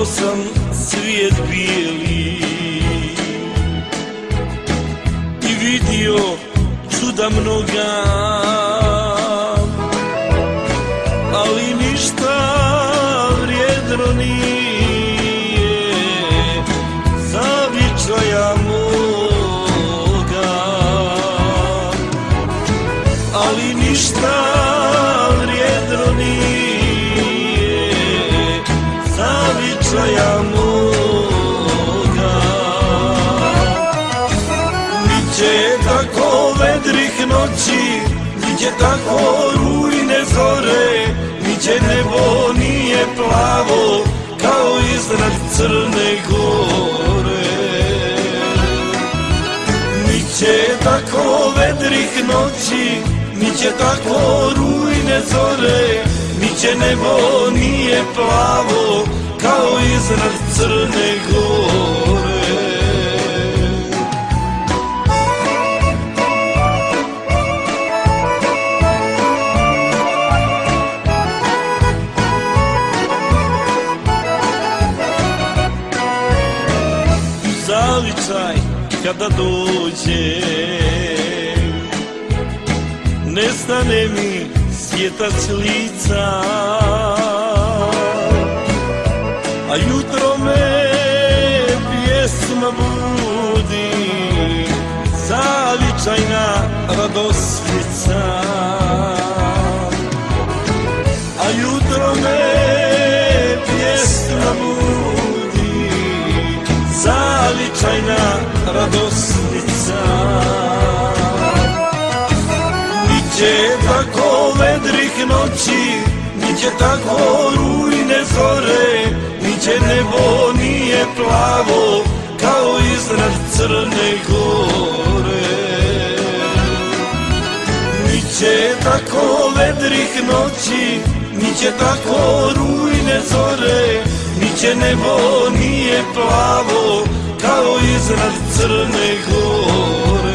Pogledao sam svijet bijeli i vidio čuda mnoga, ali ništa vrijedno nije zavičaja moga, ali ništa vrijedno nije zavičaja moga. Niće tako vedrih noći, niće tako rujne zore, niće nebo nije plavo kao iznad Crne Gore. Niće tako vedrih noći, niće tako rujne zore, niće nebo nije plavo kao iznad Crne Gore. Zavičaj kada dođe, nestane mi svijeta s lica, a jutro me pjesma budi, zavičajna radosnica. A jutro me pjesma budi, zavičajna radosnica. Niće tako vedrih noći, niće tako rujne zore, niće nebo nije plavo kao iznad Crne Gore. Niće tako vedrih noći, niće tako rujne zore, niće nebo nije plavo kao iznad Crne Gore.